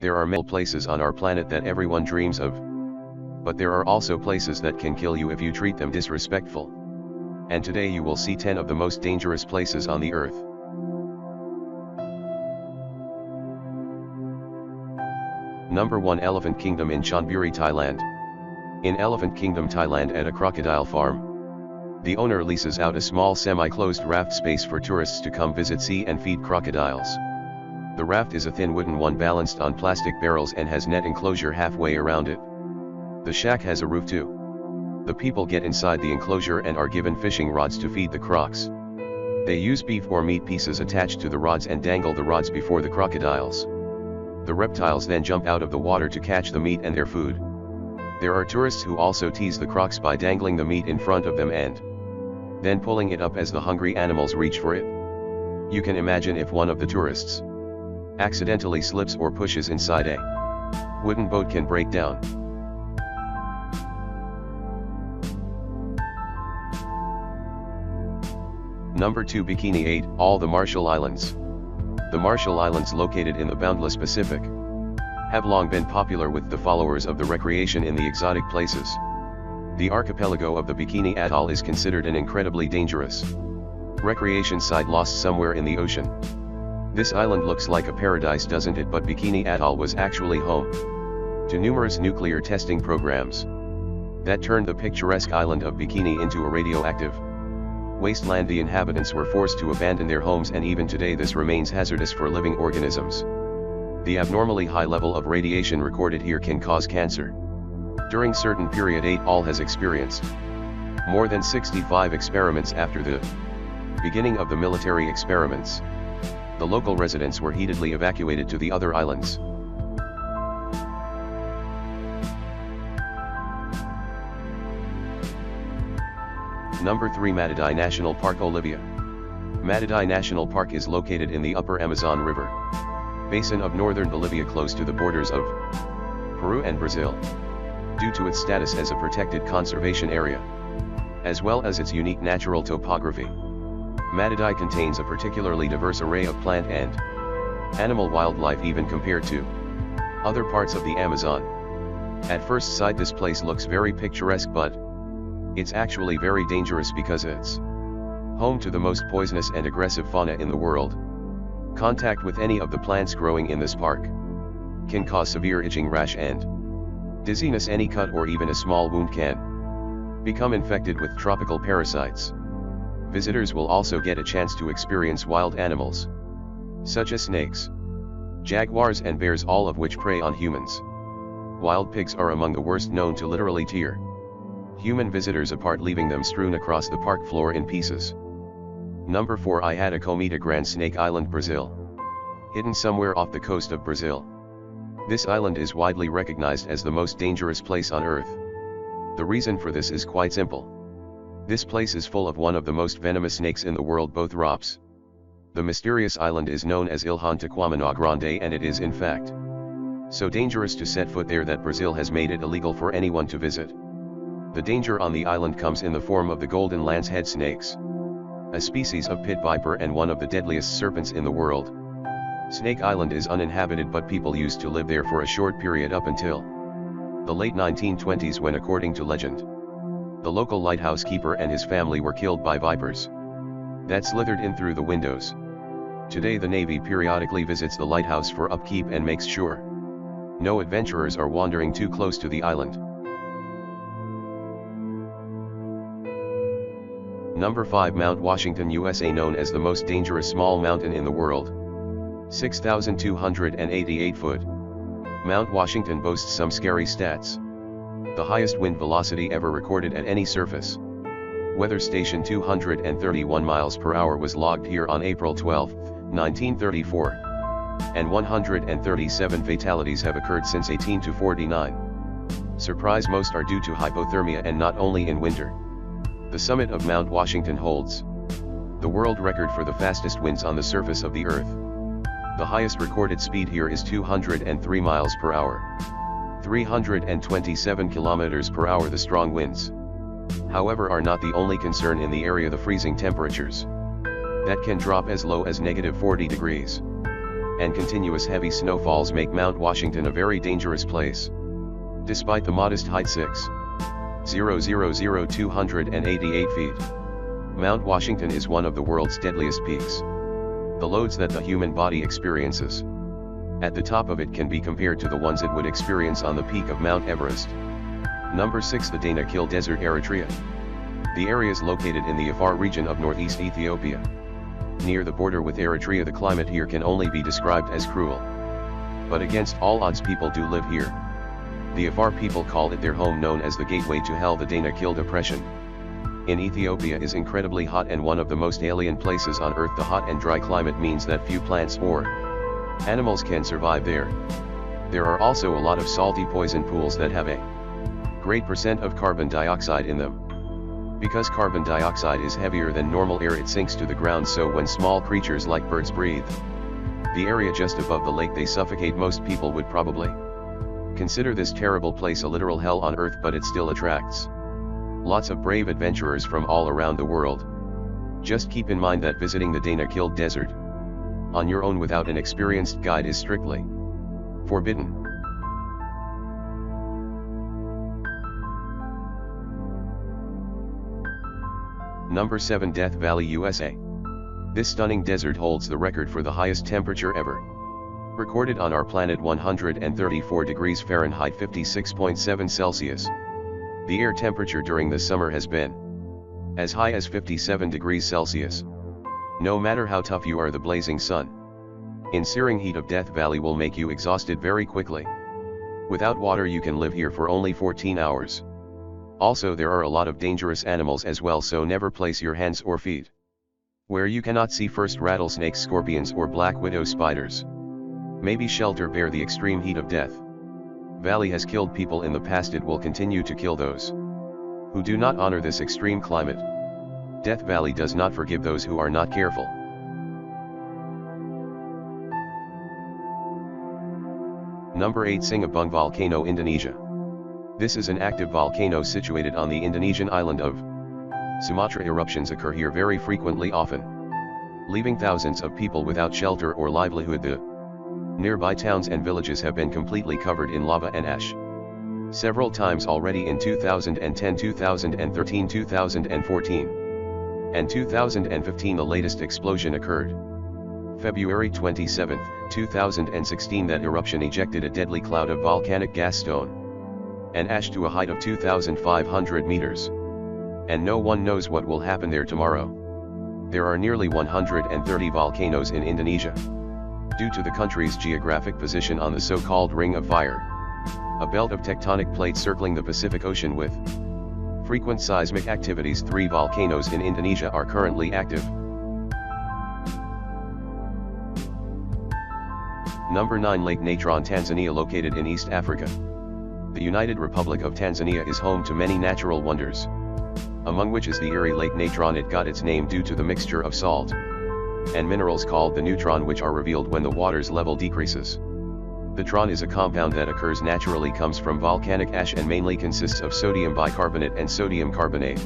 There are many places on our planet that everyone dreams of. But there are also places that can kill you if you treat them disrespectful. And today you will see 10 of the most dangerous places on the earth. Number 1, Elephant Kingdom in Chonburi, Thailand. In Elephant Kingdom, Thailand, at a crocodile farm, the owner leases out a small semi-closed raft space for tourists to come visit, see and feed crocodiles. The raft is a thin wooden one balanced on plastic barrels and has net enclosure halfway around it. The shack has a roof too. The people get inside the enclosure and are given fishing rods to feed the crocs. They use beef or meat pieces attached to the rods and dangle the rods before the crocodiles. The reptiles then jump out of the water to catch the meat and their food. There are tourists who also tease the crocs by dangling the meat in front of them and then pulling it up as the hungry animals reach for it. You can imagine if one of the tourists accidentally slips or pushes inside a wooden boat can break down. Number 2, Bikini 8, all the Marshall Islands. The Marshall Islands, located in the boundless Pacific, have long been popular with the followers of the recreation in the exotic places. The archipelago of the Bikini Atoll is considered an incredibly dangerous recreation site lost somewhere in the ocean. This island looks like a paradise, doesn't it? But Bikini Atoll was actually home to numerous nuclear testing programs that turned the picturesque island of Bikini into a radioactive wasteland. The inhabitants were forced to abandon their homes, and even today this remains hazardous for living organisms. The abnormally high level of radiation recorded here can cause cancer. During certain period, Atoll has experienced more than 65 experiments. After the beginning of the military experiments, the local residents were heatedly evacuated to the other islands. Number 3, Matadai National Park, Bolivia. Matadai National Park is located in the upper Amazon River basin of northern Bolivia, close to the borders of Peru and Brazil. Due to its status as a protected conservation area, as well as its unique natural topography, Matadai contains a particularly diverse array of plant and animal wildlife even compared to other parts of the Amazon. At first sight this place looks very picturesque, but it's actually very dangerous because it's home to the most poisonous and aggressive fauna in the world. Contact with any of the plants growing in this park can cause severe itching, rash and dizziness. Any cut or even a small wound can become infected with tropical parasites. Visitors will also get a chance to experience wild animals, such as snakes, jaguars and bears, all of which prey on humans. Wild pigs are among the worst, known to literally tear human visitors apart, leaving them strewn across the park floor in pieces. Number 4, Ilha Comida Grande, Snake Island, Brazil. Hidden somewhere off the coast of Brazil, this island is widely recognized as the most dangerous place on Earth. The reason for this is quite simple. This place is full of one of the most venomous snakes in the world, both ROPS. The mysterious island is known as Ilha Taquamana Grande, and it is in fact so dangerous to set foot there that Brazil has made it illegal for anyone to visit. The danger on the island comes in the form of the golden lancehead snakes, a species of pit viper and one of the deadliest serpents in the world. Snake Island is uninhabited, but people used to live there for a short period up until the late 1920s, when, according to legend, the local lighthouse keeper and his family were killed by vipers that slithered in through the windows. Today the Navy periodically visits the lighthouse for upkeep and makes sure no adventurers are wandering too close to the island. Number 5, Mount Washington, USA. Known as the most dangerous small mountain in the world, 6,288 foot, Mount Washington boasts some scary stats. The highest wind velocity ever recorded at any surface weather station, 231 miles per hour, was logged here on April 12, 1934. And 137 fatalities have occurred since 1849. Surprise, most are due to hypothermia, and not only in winter. The summit of Mount Washington holds the world record for the fastest winds on the surface of the Earth. The highest recorded speed here is 203 miles per hour. 327 kilometers per hour. The strong winds, however, are not the only concern in the area. The freezing temperatures that can drop as low as -40 degrees and continuous heavy snowfalls make Mount Washington a very dangerous place. Despite the modest height 6,000,288 feet, Mount Washington is one of the world's deadliest peaks. The loads that the human body experiences at the top of it can be compared to the ones it would experience on the peak of Mount Everest. Number 6. The Danakil Desert, Eritrea. The area is located in the Afar region of northeast Ethiopia. Near the border with Eritrea, the climate here can only be described as cruel. But against all odds, people do live here. The Afar people call it their home, known as the gateway to hell, the Danakil Depression. In Ethiopia is incredibly hot and one of the most alien places on earth. The hot and dry climate means that few plants or animals can survive there. There are also a lot of salty poison pools that have a great percent of carbon dioxide in them. Because carbon dioxide is heavier than normal air, it sinks to the ground, so when small creatures like birds breathe the area just above the lake, they suffocate. Most people would probably consider this terrible place a literal hell on earth, but it still attracts lots of brave adventurers from all around the world. Just keep in mind that visiting the Danakil Desert on your own without an experienced guide is strictly forbidden. Number 7. Death Valley, USA. This stunning desert holds the record for the highest temperature ever recorded on our planet, 134 degrees Fahrenheit, 56.7 Celsius. The air temperature during the summer has been as high as 57 degrees Celsius. No matter how tough you are, the blazing sun in searing heat of Death Valley will make you exhausted very quickly. Without water, you can live here for only 14 hours. Also, there are a lot of dangerous animals as well, so never place your hands or feet where you cannot see. First, rattlesnakes, scorpions, or black widow spiders. Maybe shelter bear the extreme heat of Death Valley has killed people in the past. It will continue to kill those who do not honor this extreme climate. Death Valley does not forgive those who are not careful. Number 8. Sinabung Volcano, Indonesia. This is an active volcano situated on the Indonesian island of Sumatra. Eruptions occur here very frequently, often leaving thousands of people without shelter or livelihood. The nearby towns and villages have been completely covered in lava and ash several times already in 2010, 2013, 2014, and 2015. The latest explosion occurred February 27, 2016. That eruption ejected a deadly cloud of volcanic gas, stone, and ash to a height of 2,500 meters. And no one knows what will happen there tomorrow. There are nearly 130 volcanoes in Indonesia. Due to the country's geographic position on the so-called Ring of Fire, a belt of tectonic plates circling the Pacific Ocean with frequent seismic activities, 3 volcanoes in Indonesia are currently active. Number 9. Lake Natron, Tanzania. Located in East Africa, the United Republic of Tanzania is home to many natural wonders, among which is the Erie Lake Natron. It got its name due to the mixture of salt and minerals called the neutron, which are revealed when the water's level decreases. The tron is a compound that occurs naturally, comes from volcanic ash, and mainly consists of sodium bicarbonate and sodium carbonate.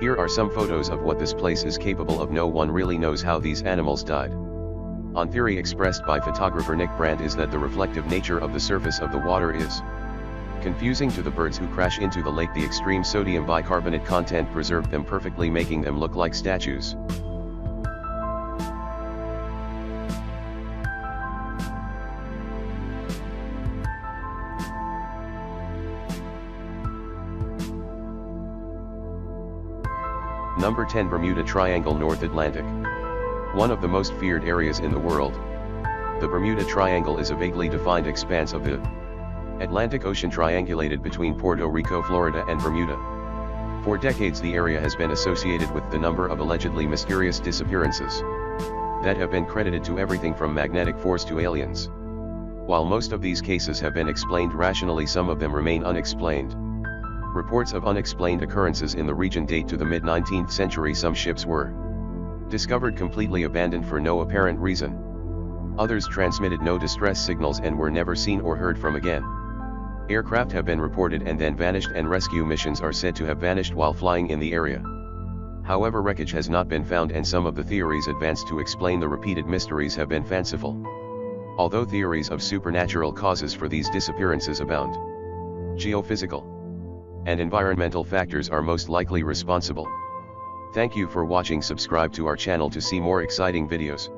Here are some photos of what this place is capable of. No one really knows how these animals died. On theory expressed by photographer Nick Brandt is that the reflective nature of the surface of the water is confusing to the birds who crash into the lake. The extreme sodium bicarbonate content preserved them perfectly, making them look like statues. Number 10. Bermuda Triangle, North Atlantic. One of the most feared areas in the world. The Bermuda Triangle is a vaguely defined expanse of the Atlantic Ocean triangulated between Puerto Rico, Florida, and Bermuda. For decades, the area has been associated with the number of allegedly mysterious disappearances that have been credited to everything from magnetic force to aliens. While most of these cases have been explained rationally, some of them remain unexplained. Reports of unexplained occurrences in the region date to the mid-19th century. Some ships were discovered completely abandoned for no apparent reason. Others transmitted no distress signals and were never seen or heard from again. Aircraft have been reported and then vanished, and rescue missions are said to have vanished while flying in the area. However, wreckage has not been found, and some of the theories advanced to explain the repeated mysteries have been fanciful. although theories of supernatural causes for these disappearances abound. Geophysical and environmental factors are most likely responsible. Thank you for watching. Subscribe to our channel to see more exciting videos.